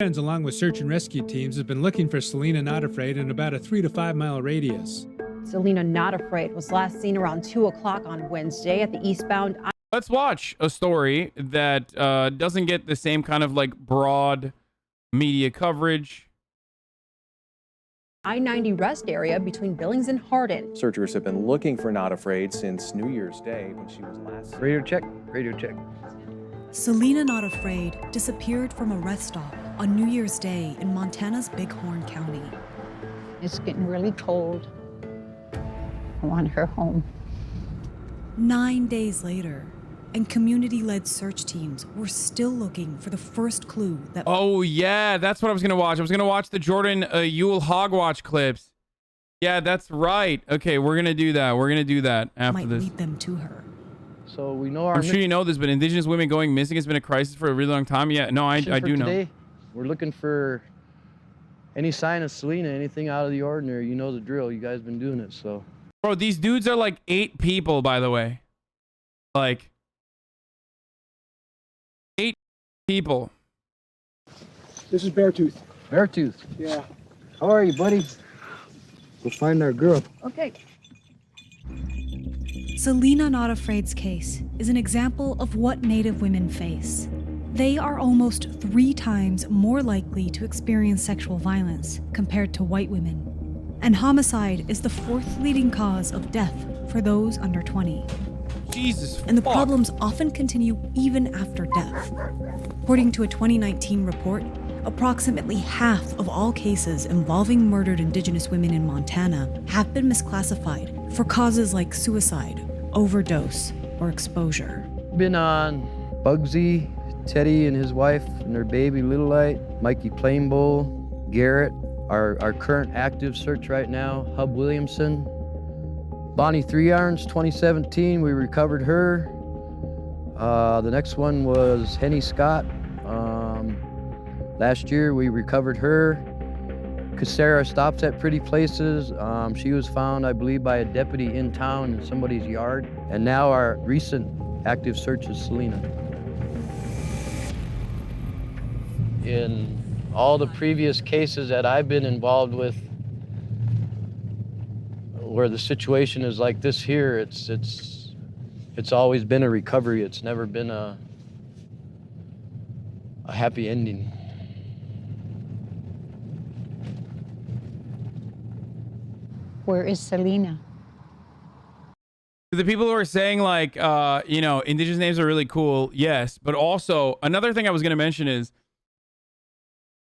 Along with search and rescue teams, have been looking for Selena Not Afraid in about a 3 to 5 mile radius. Selena Not Afraid was last seen around 2 o'clock on Wednesday at the eastbound. Let's watch a story that doesn't get the same kind of like broad media coverage. I-90 rest area between Billings and Hardin. Searchers have been looking for Not Afraid since New Year's Day when she was last seen. Radio check, radio check. Selena Not Afraid disappeared from a rest stop on New Year's Day in Montana's Bighorn County. It's getting really cold. I want her home. 9 days later, and community-led search teams were still looking for the first clue that— Oh yeah, that's what I was gonna watch. I was gonna watch the Jordan Yule Hogwatch clips. Yeah, that's right. Okay, we're gonna do that. We're gonna do that after might this. lead them to her. So we know our— I'm sure you know this, but Indigenous women going missing has been a crisis for a really long time. Yeah, no, I do know. We're looking for any sign of Selena, anything out of the ordinary. You know the drill. You guys been doing it, so. Bro, these dudes are like 8 people, by the way. Like 8 people. This is Beartooth. Beartooth. Yeah. How are you, buddy? We'll find our girl. Okay. Selena Not Afraid's case is an example of what Native women face. They are almost 3 times more likely to experience sexual violence compared to white women. And homicide is the 4th leading cause of death for those under 20. Jesus. And the fuck. problems often continue even after death. According to a 2019 report, approximately half of all cases involving murdered Indigenous women in Montana have been misclassified for causes like suicide, overdose, or exposure. Been on Bugsy, Teddy and his wife and their baby Little Light, Mikey Plainbowl, Garrett, our current active search right now, Hub Williamson, Bonnie Three Irons, 2017, we recovered her. The next one was Henny Scott. Last year we recovered her. Casera stops at Pretty Places. She was found, I believe, by a deputy in town in somebody's yard. And now our recent active search is Selena. In all the previous cases that I've been involved with, where the situation is like this here, it's always been a recovery. It's never been a happy ending. Where is Selena? The people who are saying like, you know, Indigenous names are really cool. Yes. But also another thing I was going to mention is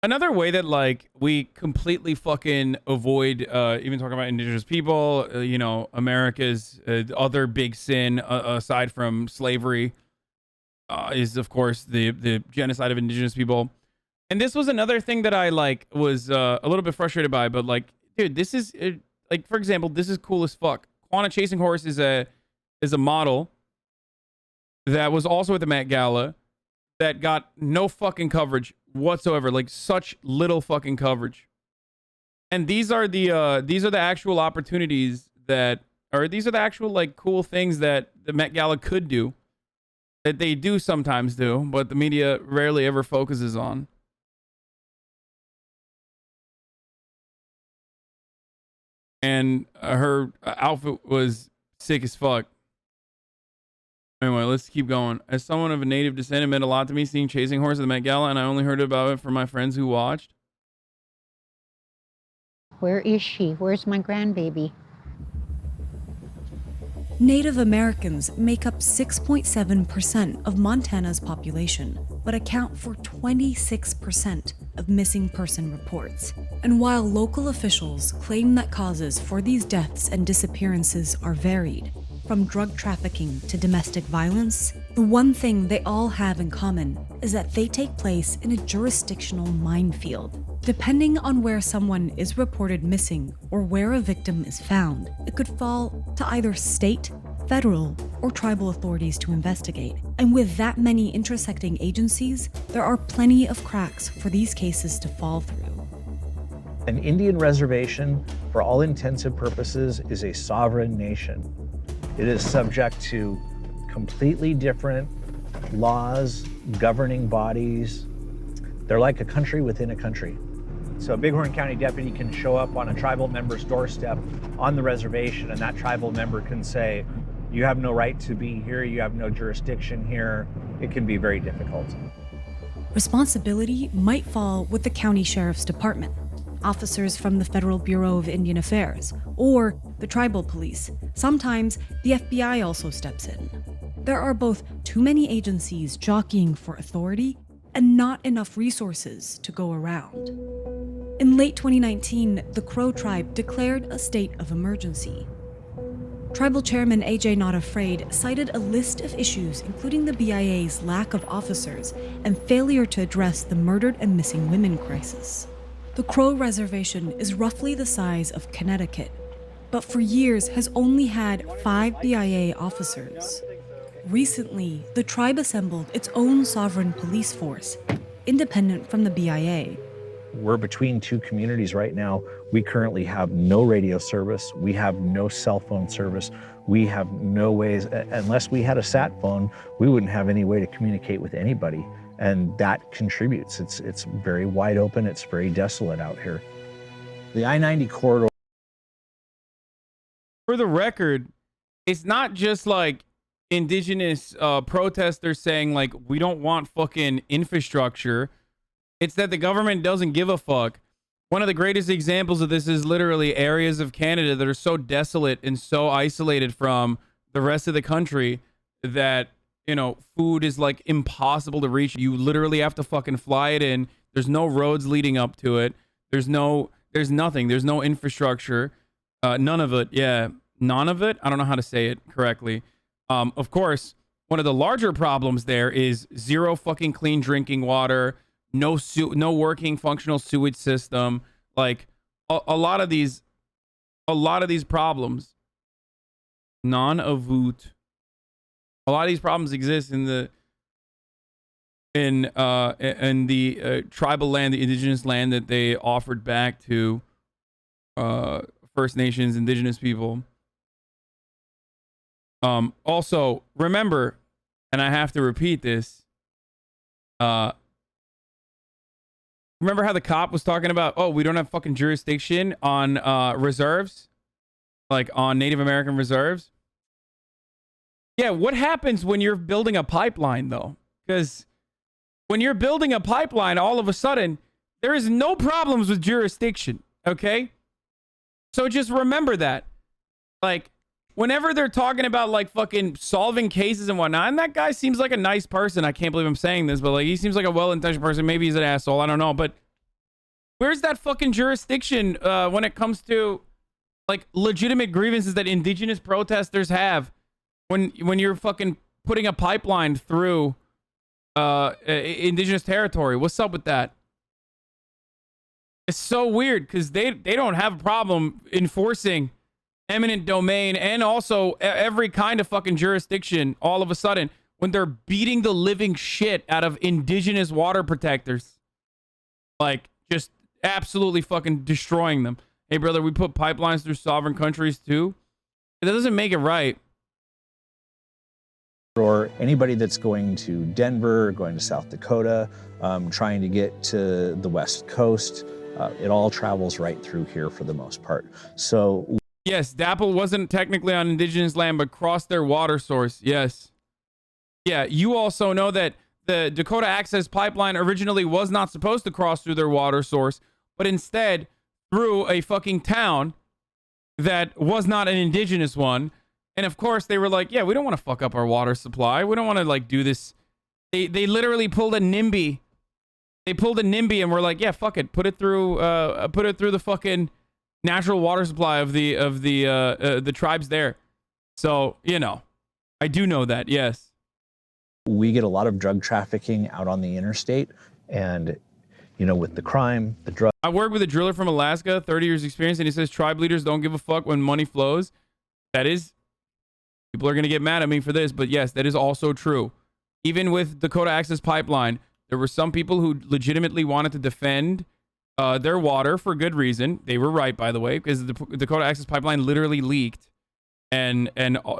another way that like we completely fucking avoid even talking about Indigenous people, you know, America's other big sin aside from slavery is of course the genocide of Indigenous people. And this was another thing that I like was a little bit frustrated by, but like, dude, this is like, for example, this is cool as fuck. Quannah Chasinghorse is a model that was also at the Met Gala that got no fucking coverage whatsoever, like such little fucking coverage. And these are the actual opportunities that, or these are the actual like cool things that the Met Gala could do, that they do sometimes do, but the media rarely ever focuses on. And her outfit was sick as fuck. Anyway, let's keep going. As someone of a native descent, it meant a lot to me seeing Chasinghorse at the Met Gala, and I only heard about it from my friends who watched. Where is she? Where's my grandbaby? Native Americans make up 6.7% of Montana's population, but account for 26% of missing person reports. And while local officials claim that causes for these deaths and disappearances are varied, from drug trafficking to domestic violence, the one thing they all have in common is that they take place in a jurisdictional minefield. Depending on where someone is reported missing or where a victim is found, it could fall to either state, federal, or tribal authorities to investigate. And with that many intersecting agencies, there are plenty of cracks for these cases to fall through. An Indian reservation, for all intents and purposes, is a sovereign nation. It is subject to completely different laws, governing bodies, They're like a country within a country. So a Bighorn County deputy can show up on a tribal member's doorstep on the reservation, and that tribal member can say, you have no right to be here, you have no jurisdiction here. It can be very difficult. Responsibility might fall with the county sheriff's department, officers from the Federal Bureau of Indian Affairs, or the tribal police. Sometimes the FBI also steps in. There are both too many agencies jockeying for authority and not enough resources to go around. In late 2019, the Crow tribe declared a state of emergency. Tribal Chairman AJ Not Afraid cited a list of issues, including the BIA's lack of officers and failure to address the murdered and missing women crisis. The Crow Reservation is roughly the size of Connecticut, but for years has only had 5 BIA officers. Recently, the tribe assembled its own sovereign police force, independent from the BIA. We're between two communities right now. We currently have no radio service. We have no cell phone service. We have no ways, unless we had a sat phone, we wouldn't have any way to communicate with anybody. And that contributes. It's very wide open. It's very desolate out here. The I-90 corridor. For the record, it's not just like indigenous protesters saying like, we don't want fucking infrastructure. It's that the government doesn't give a fuck. One of the greatest examples of this is literally areas of Canada that are so desolate and so isolated from the rest of the country that, you know, food is like impossible to reach. You literally have to fucking fly it in. There's no roads leading up to it. There's nothing. There's no infrastructure. None of it. Yeah. None of it. I don't know how to say it correctly. Of course, one of the larger problems there is zero fucking clean drinking water. No working functional sewage system. Like a lot of these problems. Non-avut. A lot of these problems exist in the tribal land, the indigenous land that they offered back to First Nations, indigenous people. Also, remember, and I have to repeat this. Remember how the cop was talking about, oh, we don't have fucking jurisdiction on reserves? Like on Native American reserves? Yeah, what happens when you're building a pipeline, though? Because when you're building a pipeline, all of a sudden, there is no problems with jurisdiction, okay? So just remember that. Like, whenever they're talking about, like, fucking solving cases and whatnot, and that guy seems like a nice person. I can't believe I'm saying this, but, like, he seems like a well-intentioned person. Maybe he's an asshole. I don't know. But where's that fucking jurisdiction when it comes to, like, legitimate grievances that indigenous protesters have when you're fucking putting a pipeline through indigenous territory? What's up with that? It's so weird because they don't have a problem enforcing eminent domain and also every kind of fucking jurisdiction all of a sudden when they're beating the living shit out of indigenous water protectors. Like, just absolutely fucking destroying them. Hey, brother, we put pipelines through sovereign countries too? That doesn't make it right. Or anybody that's going to Denver, going to South Dakota, trying to get to the West Coast, it all travels right through here for the most part. So yes, DAPL wasn't technically on indigenous land, but crossed their water source. Yes. Yeah, you also know that the Dakota Access Pipeline originally was not supposed to cross through their water source, but instead through a fucking town that was not an indigenous one. And of course, they were like, yeah, we don't want to fuck up our water supply. We don't want to, like, do this. They literally pulled a NIMBY. They pulled a NIMBY and were like, yeah, fuck it. Put it through the fucking natural water supply of the tribes there. So, you know, I do know that, yes. We get a lot of drug trafficking out on the interstate, and, you know, with the crime, the drug. I work with a driller from Alaska, 30 years experience, and he says tribe leaders don't give a fuck when money flows. That is, people are going to get mad at me for this, but yes, that is also true. Even with Dakota Access Pipeline, there were some people who legitimately wanted to defend their water for good reason. They were right, by the way, because the Dakota Access Pipeline literally leaked and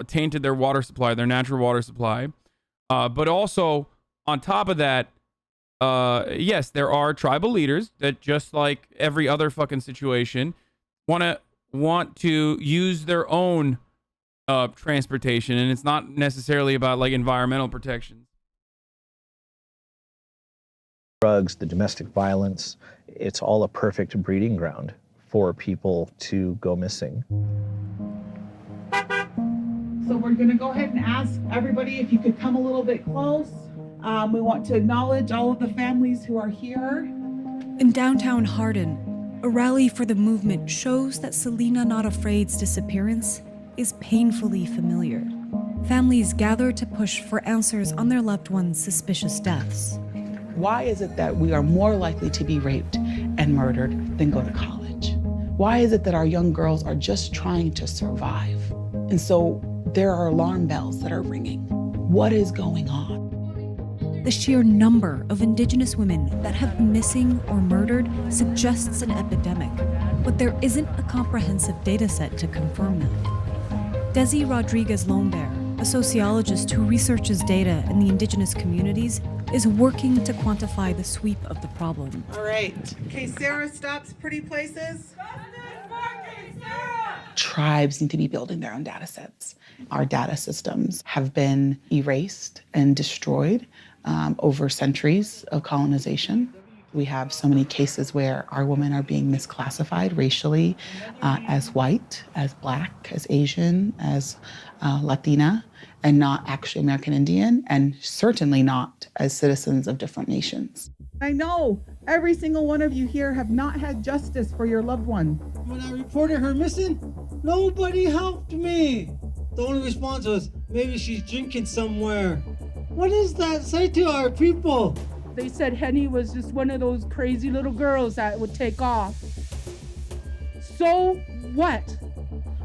tainted their water supply, their natural water supply. But also, on top of that, yes, there are tribal leaders that, just like every other fucking situation, want to use their own transportation, and it's not necessarily about like environmental protections. Drugs, the domestic violence, it's all a perfect breeding ground for people to go missing. So we're going to go ahead and ask everybody if you could come a little bit close. We want to acknowledge all of the families who are here. In downtown Hardin, a rally for the movement shows that Selena Not Afraid's disappearance is painfully familiar. Families gather to push for answers on their loved ones' suspicious deaths. Why is it that we are more likely to be raped and murdered than go to college? Why is it that our young girls are just trying to survive? And so there are alarm bells that are ringing. What is going on? The sheer number of Indigenous women that have been missing or murdered suggests an epidemic, but there isn't a comprehensive data set to confirm that. Desi Rodriguez-Lombert, a sociologist who researches data in the Indigenous communities, is working to quantify the sweep of the problem. All right. Okay, Sarah stops pretty places. Tribes need to be building their own data sets. Our data systems have been erased and destroyed over centuries of colonization. We have so many cases where our women are being misclassified racially as white, as Black, as Asian, as Latina, and not actually American Indian, and certainly not as citizens of different nations. I know every single one of you here have not had justice for your loved one. When I reported her missing, nobody helped me. The only response was, maybe she's drinking somewhere. What does that say to our people? They said Henny was just one of those crazy little girls that would take off. So what?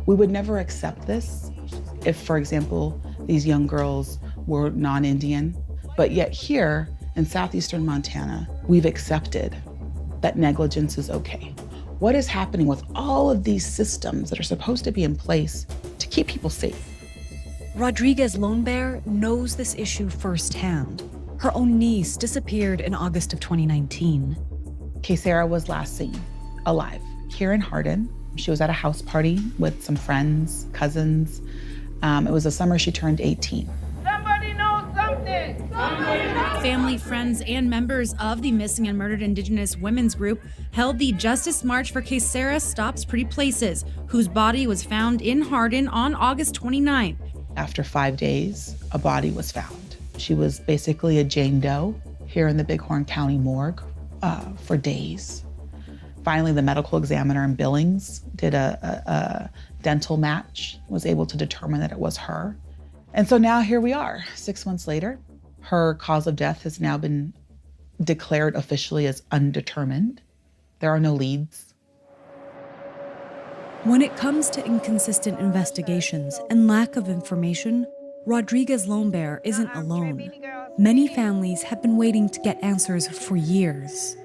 We would never accept this if, for example, these young girls were non-Indian. But yet here in southeastern Montana, we've accepted that negligence is okay. What is happening with all of these systems that are supposed to be in place to keep people safe? Rodriguez-Lombert knows this issue firsthand. Her own niece disappeared in August of 2019. Sarah was last seen alive here in Hardin. She was at a house party with some friends, cousins. It was the summer she turned 18. Somebody knows something! Family, friends, and members of the missing and murdered Indigenous women's group held the Justice March for Sarah Stops Pretty Places, whose body was found in Hardin on August 29th. After 5 days, a body was found. She was basically a Jane Doe here in the Bighorn County morgue for days. Finally, the medical examiner in Billings did a dental match, was able to determine that it was her. And so now here we are, 6 months later. Her cause of death has now been declared officially as undetermined. There are no leads. When it comes to inconsistent investigations and lack of information, Rodriguez-Lombert isn't alone. Many families have been waiting to get answers for years.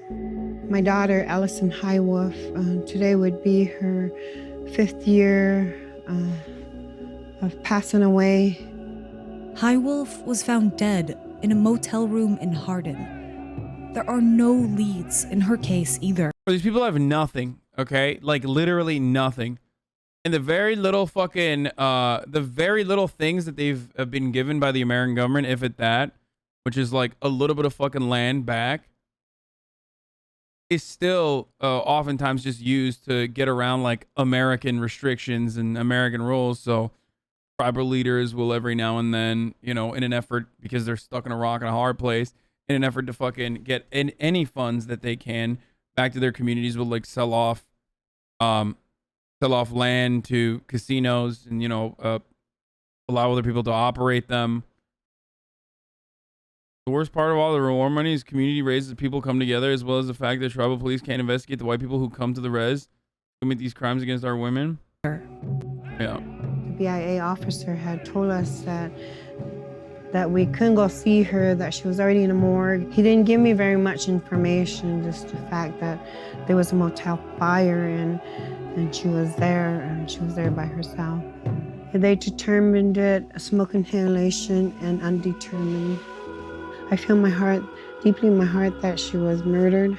My daughter, Allison Highwolf, today would be her 5th year of passing away. Highwolf was found dead in a motel room in Hardin. There are no leads in her case either. These people have nothing, okay? Like literally nothing. And the very little fucking, the very little things that they've been given by the American government, if at that, which is like a little bit of fucking land back, is still oftentimes just used to get around like American restrictions and American rules. So tribal leaders will every now and then, you know, in an effort, because they're stuck in a rock and a hard place, in an effort to fucking get any funds that they can back to their communities, will like sell off land to casinos and, you know, allow other people to operate them. The worst part of all the reward money is community raises people come together, as well as the fact that tribal police can't investigate the white people who come to the res commit these crimes against our women. Yeah. The BIA officer had told us that we couldn't go see her, that she was already in a morgue. He didn't give me very much information, just the fact that there was a motel fire and she was there, and she was there by herself. They determined it smoke inhalation and undetermined. I feel my heart deeply in my heart that she was murdered,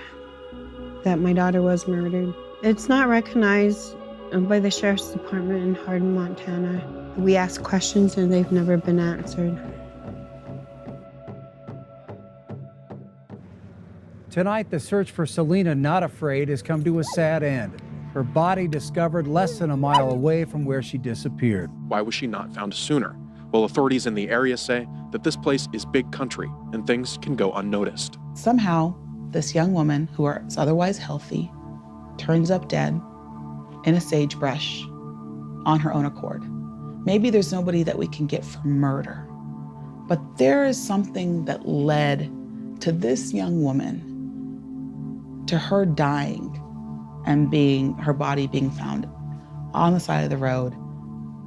that my daughter was murdered. It's not recognized by the Sheriff's Department in Hardin, Montana. We ask questions and they've never been answered. Tonight, the search for Selena Not Afraid has come to a sad end. Her body discovered less than a mile away from where she disappeared. Why was she not found sooner? Well, authorities in the area say that this place is big country and things can go unnoticed. Somehow, this young woman who is otherwise healthy turns up dead in a sagebrush on her own accord. Maybe there's nobody that we can get for murder, but there is something that led to this young woman, to her dying and her body being found on the side of the road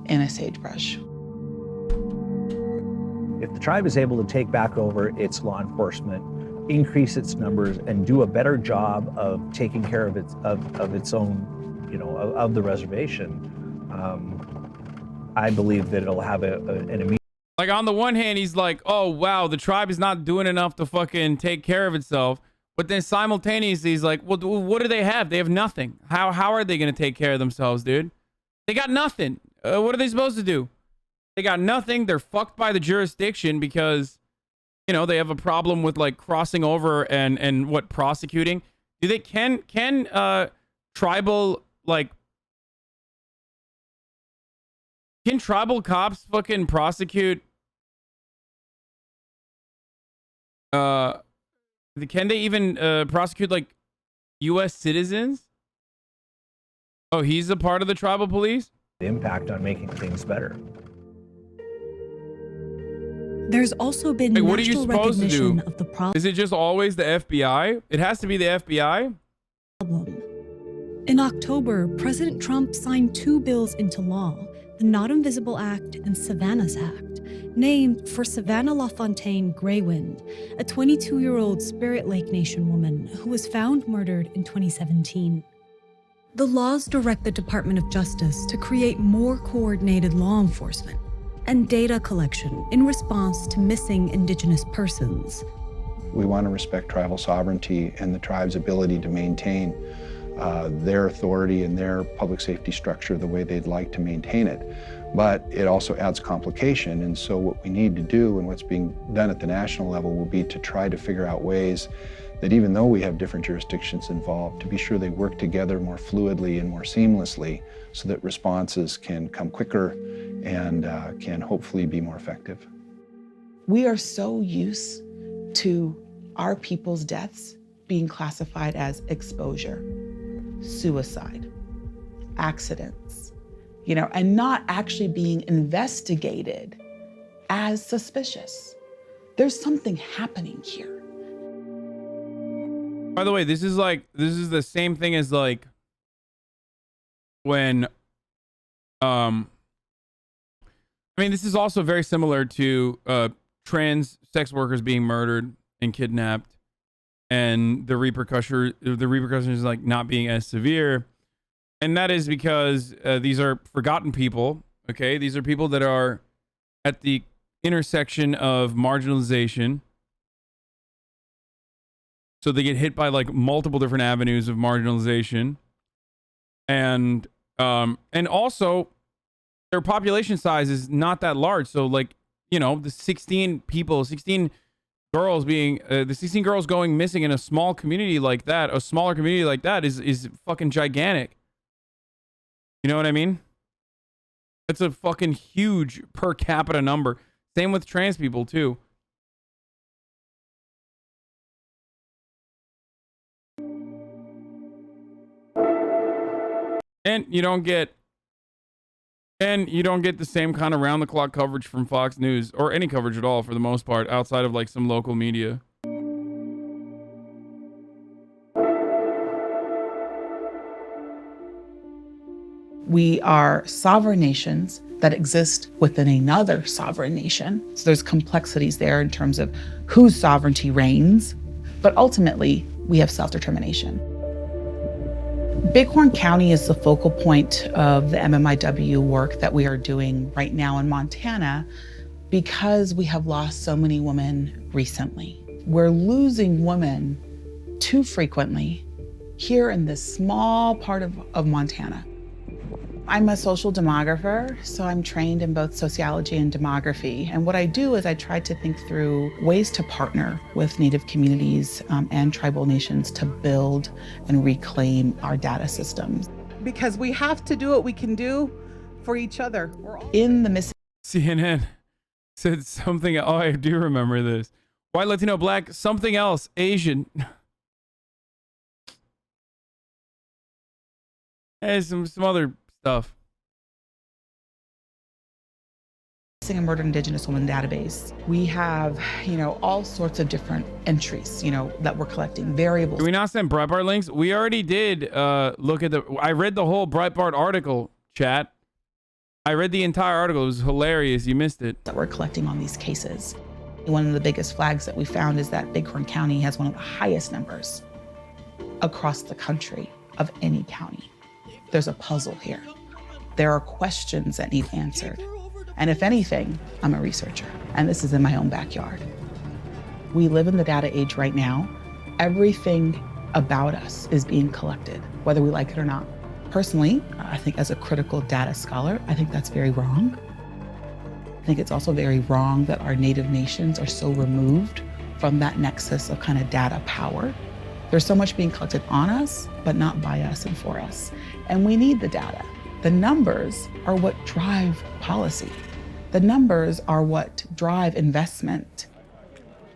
in a sagebrush. If the tribe is able to take back over its law enforcement, increase its numbers, and do a better job of taking care of its own, of the reservation, I believe that it'll have an immediate. Like, on the one hand, he's like, oh, wow, the tribe is not doing enough to fucking take care of itself. But then simultaneously, he's like, well, what do they have? They have nothing. How are they going to take care of themselves, dude? They got nothing. What are they supposed to do? They got nothing. They're fucked by the jurisdiction because, they have a problem with, like, crossing over and what, prosecuting. Do they, can tribal, like, can tribal cops fucking prosecute, can they even prosecute, like, U.S. citizens? Oh, he's a part of the tribal police? The impact on making things better. There's also been like, what are you national supposed to recognition do? of the problem. Is it just always the FBI? It has to be the FBI? In October, President Trump signed 2 bills into law, the Not Invisible Act and Savannah's Act, named for Savannah LaFontaine Graywind, a 22-year-old Spirit Lake Nation woman who was found murdered in 2017. The laws direct the Department of Justice to create more coordinated law enforcement and data collection in response to missing Indigenous persons. We want to respect tribal sovereignty and the tribe's ability to maintain their authority and their public safety structure the way they'd like to maintain it. But it also adds complication, and so what we need to do and what's being done at the national level will be to try to figure out ways that even though we have different jurisdictions involved, to be sure they work together more fluidly and more seamlessly so that responses can come quicker and can hopefully be more effective. We are so used to our people's deaths being classified as exposure, suicide, accidents, and not actually being investigated as suspicious. There's something happening here. By the way, this is the same thing as, like, when, this is also very similar to trans sex workers being murdered and kidnapped, and the repercussions like not being as severe. And that is because these are forgotten people, okay? These are people that are at the intersection of marginalization. So they get hit by, like, multiple different avenues of marginalization. And also their population size is not that large. So, like, the 16 girls going missing in a small community like that, a smaller community like that is fucking gigantic. You know what I mean? It's a fucking huge per capita number. Same with trans people too. And you don't get the same kind of round the clock coverage from Fox News or any coverage at all for the most part outside of, like, some local media. We are sovereign nations that exist within another sovereign nation. So there's complexities there in terms of whose sovereignty reigns, but ultimately we have self-determination. Bighorn County is the focal point of the MMIW work that we are doing right now in Montana because we have lost so many women recently. We're losing women too frequently here in this small part of Montana. I'm a social demographer, so I'm trained in both sociology and demography. And what I do is I try to think through ways to partner with Native communities and tribal nations to build and reclaim our data systems. Because we have to do what we can do for each other. We're all in the missing. CNN said something. Oh, I do remember this. White, Latino, black, something else, Asian. Hey, some other stuff. Missing and murdered Indigenous women database. We have, all sorts of different entries, that we're collecting, variables. Can we not send Breitbart links? We already did look at I read the whole Breitbart article, chat. I read the entire article. It was hilarious. You missed it. That we're collecting on these cases. One of the biggest flags that we found is that Bighorn County has one of the highest numbers across the country of any county. There's a puzzle here. There are questions that need answered. And if anything, I'm a researcher, and this is in my own backyard. We live in the data age right now. Everything about us is being collected, whether we like it or not. Personally, I think as a critical data scholar, I think that's very wrong. I think it's also very wrong that our native nations are so removed from that nexus of kind of data power. There's so much being collected on us, but not by us and for us. And we need the data. The numbers are what drive policy. The numbers are what drive investment.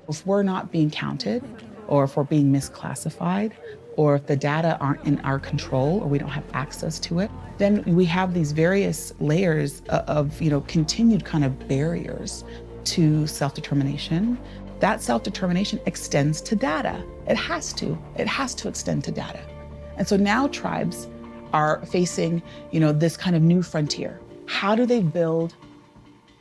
If we're not being counted, or if we're being misclassified, or if the data aren't in our control, or we don't have access to it, then we have these various layers of continued kind of barriers to self-determination. That self-determination extends to data. It has to extend to data. And so now tribes are facing, this kind of new frontier. How do they build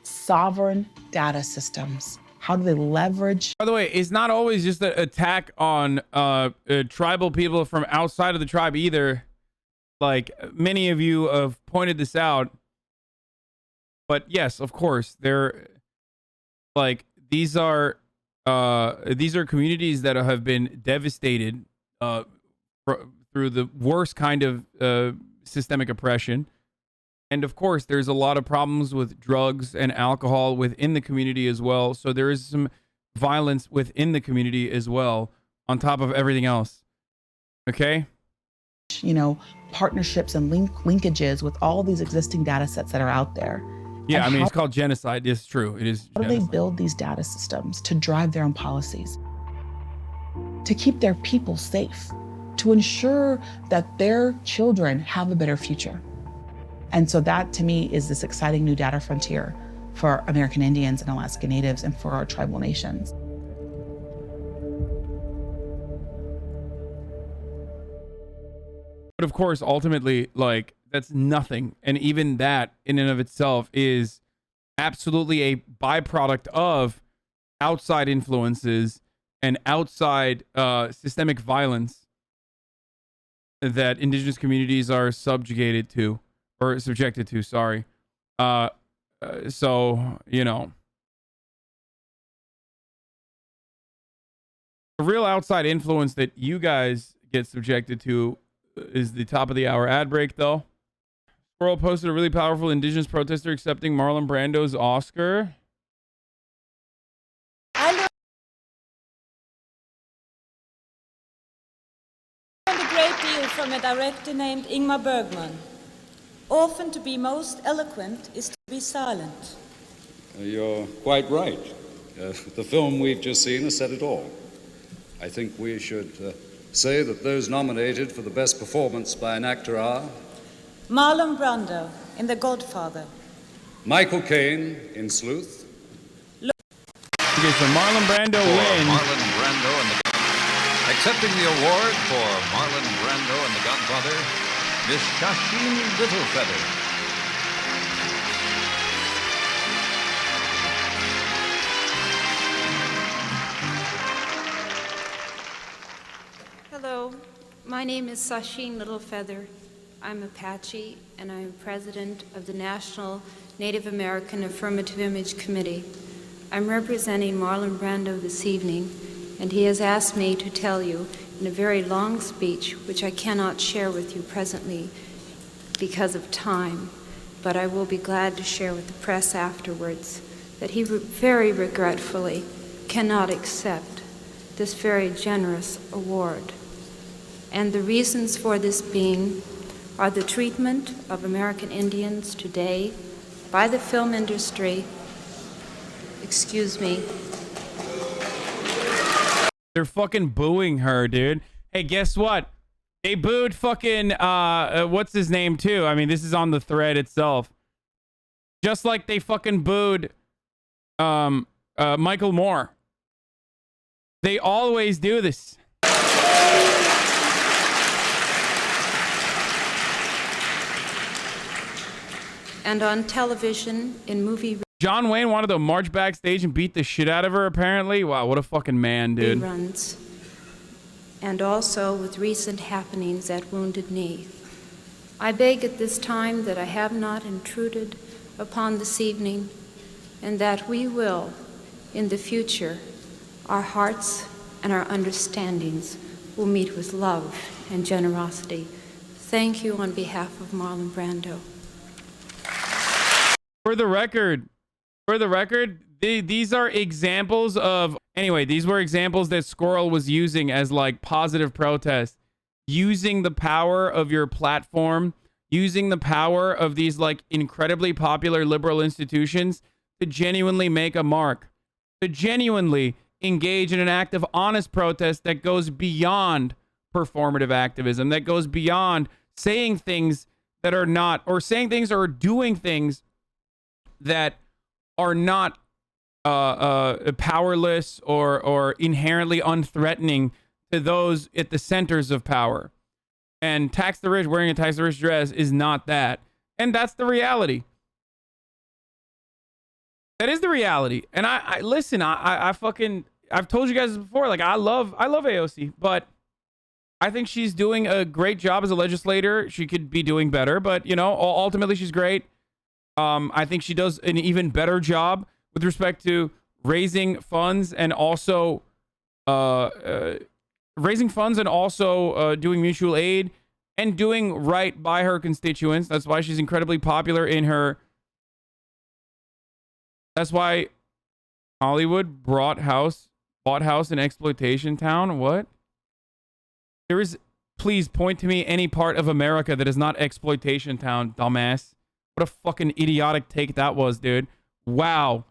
sovereign data systems? How do they leverage? By the way, it's not always just an attack on tribal people from outside of the tribe either. Like many of you have pointed this out. But yes, of course, these are communities that have been devastated through the worst kind of systemic oppression. And of course, there's a lot of problems with drugs and alcohol within the community as well. So there is some violence within the community as well, on top of everything else. Okay? Partnerships and linkages with all these existing data sets that are out there. Yeah, it's called genocide. It's true. It is. How do they build these data systems to drive their own policies, to keep their people safe, to ensure that their children have a better future? And so that, to me, is this exciting new data frontier for American Indians and Alaska Natives and for our tribal nations. But of course, ultimately, that's nothing. And even that in and of itself is absolutely a byproduct of outside influences and outside systemic violence that Indigenous communities are subjected to. Sorry. So, the real outside influence that you guys get subjected to is the top of the hour ad break, though. Squirrel posted a really powerful Indigenous protester accepting Marlon Brando's Oscar. I learned a great deal from a director named Ingmar Bergman. Often to be most eloquent is to be silent. You're quite right. The film we've just seen has said it all. I think we should say that those nominated for the best performance by an actor are Marlon Brando in The Godfather. Michael Caine in Sleuth. Okay, so Marlon Brando wins. Marlon Brando and accepting the award for Marlon Brando and The Godfather, Miss Shashin Littlefeather. Hello, my name is Shashin Littlefeather. I'm Apache, and I'm president of the National Native American Affirmative Image Committee. I'm representing Marlon Brando this evening and he has asked me to tell you in a very long speech, which I cannot share with you presently because of time, but I will be glad to share with the press afterwards, that he very regretfully cannot accept this very generous award. And the reasons for this being are the treatment of American Indians today by the film industry. Excuse me. They're fucking booing her, dude. Hey, guess what? They booed fucking, what's his name, too? I mean, this is on the thread itself. Just like they fucking booed, Michael Moore. They always do this. And on television, in movie John Wayne wanted to march backstage and beat the shit out of her, apparently. Wow, what a fucking man, dude. reruns, and also with recent happenings at Wounded Knee. I beg at this time that I have not intruded upon this evening, and that we will, in the future, our hearts and our understandings will meet with love and generosity. Thank you on behalf of Marlon Brando. For the record, these are examples of... Anyway, these were examples that Squirrel was using as, like, positive protest. Using the power of your platform, using the power of these, like, incredibly popular liberal institutions to genuinely make a mark. To genuinely engage in an act of honest protest that goes beyond performative activism, that goes beyond saying things that are not... Or saying things or doing things that are not powerless or inherently unthreatening to those at the centers of power. And Tax the Rich wearing a Tax the Rich dress is not that. And that's the reality. That is the reality. And I listen, I've told you guys this before, like I love AOC, but I think she's doing a great job as a legislator. She could be doing better, but you know, ultimately she's great. I think she does an even better job with respect to raising funds and also doing mutual aid and doing right by her constituents. That's why she's incredibly popular in her. That's why Hollywood bought house in Exploitation Town. What? There is, please point to me any part of America that is not Exploitation Town, dumbass. What a fucking idiotic take that was, dude. Wow.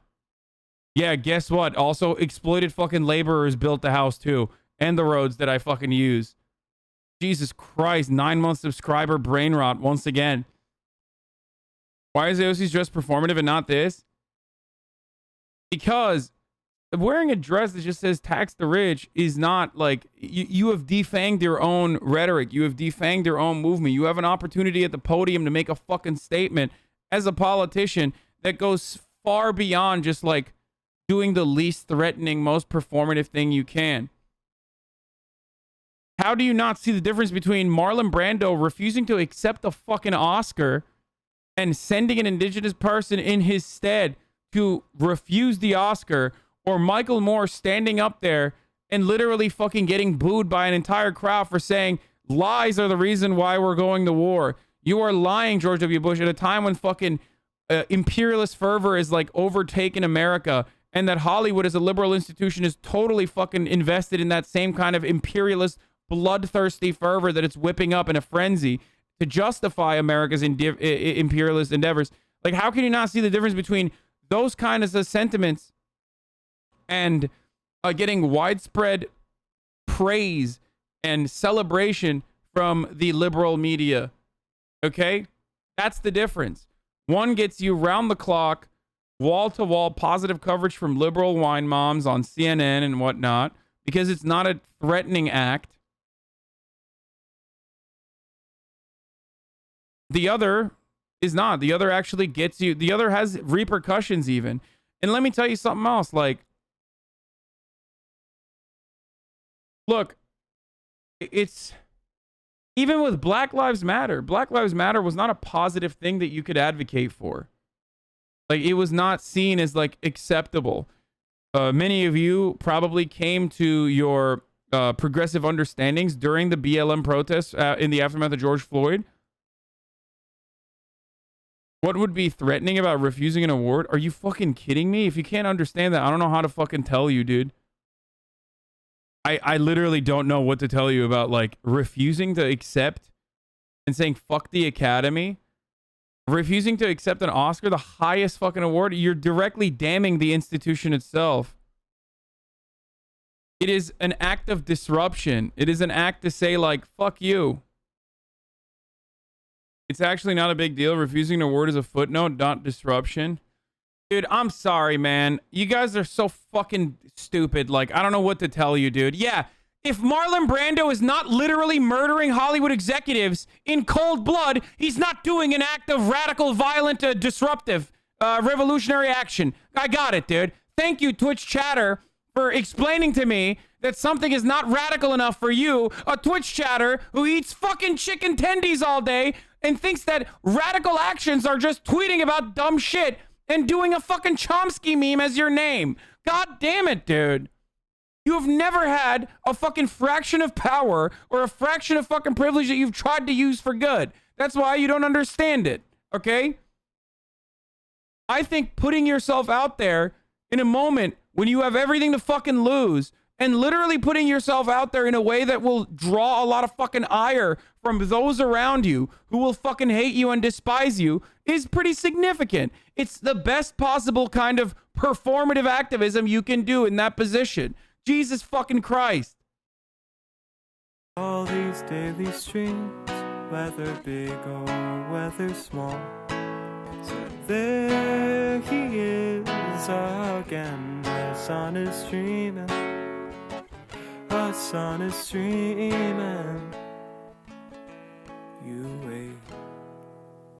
Yeah, guess what? Also, exploited fucking laborers built the house too. And the roads that I fucking use. Jesus Christ, 9-month subscriber brain rot once again. Why is AOC's dress performative and not this? Because wearing a dress that just says tax the rich is not like, you have defanged your own rhetoric. You have defanged your own movement. You have an opportunity at the podium to make a fucking statement as a politician that goes far beyond just like doing the least threatening, most performative thing you can. How do you not see the difference between Marlon Brando refusing to accept the fucking Oscar and sending an indigenous person in his stead to refuse the Oscar, or Michael Moore standing up there and literally fucking getting booed by an entire crowd for saying lies are the reason why we're going to war? You are lying, George W. Bush, at a time when fucking imperialist fervor is like overtaken America, and that Hollywood as a liberal institution is totally fucking invested in that same kind of imperialist, bloodthirsty fervor that it's whipping up in a frenzy to justify America's imperialist endeavors. Like, how can you not see the difference between those kinds of sentiments and getting widespread praise and celebration from the liberal media? Okay? That's the difference. One gets you round the clock, wall-to-wall positive coverage from liberal wine moms on CNN and whatnot, because it's not a threatening act. The other is not. The other actually gets you. The other has repercussions even. And let me tell you something else. Like, look, it's even with Black Lives Matter. Black Lives Matter was not a positive thing that you could advocate for. Like, it was not seen as like acceptable. Many of you probably came to your progressive understandings during the BLM protests in the aftermath of George Floyd. What would be threatening about refusing an award? Are you fucking kidding me? If you can't understand that, I don't know how to fucking tell you, dude. I literally don't know what to tell you about, like, refusing to accept and saying fuck the Academy. Refusing to accept an Oscar, the highest fucking award. You're directly damning the institution itself. It is an act of disruption. It is an act to say, like, fuck you. It's actually not a big deal. Refusing an award is a footnote, not disruption. Dude, I'm sorry, man. You guys are so fucking stupid. Like, I don't know what to tell you, dude. Yeah, if Marlon Brando is not literally murdering Hollywood executives in cold blood, he's not doing an act of radical, violent, disruptive, revolutionary action. I got it, dude. Thank you, Twitch chatter, for explaining to me that something is not radical enough for you, a Twitch chatter who eats fucking chicken tendies all day and thinks that radical actions are just tweeting about dumb shit and doing a fucking Chomsky meme as your name. God damn it, dude. You have never had a fucking fraction of power or a fraction of fucking privilege that you've tried to use for good. That's why you don't understand it, okay? I think putting yourself out there in a moment when you have everything to fucking lose and literally putting yourself out there in a way that will draw a lot of fucking ire from those around you who will fucking hate you and despise you is pretty significant. It's the best possible kind of performative activism you can do in that position. Jesus fucking Christ. All these daily streams, whether big or whether small, so there he is again. The sun is streaming, the sun is streaming. You wait.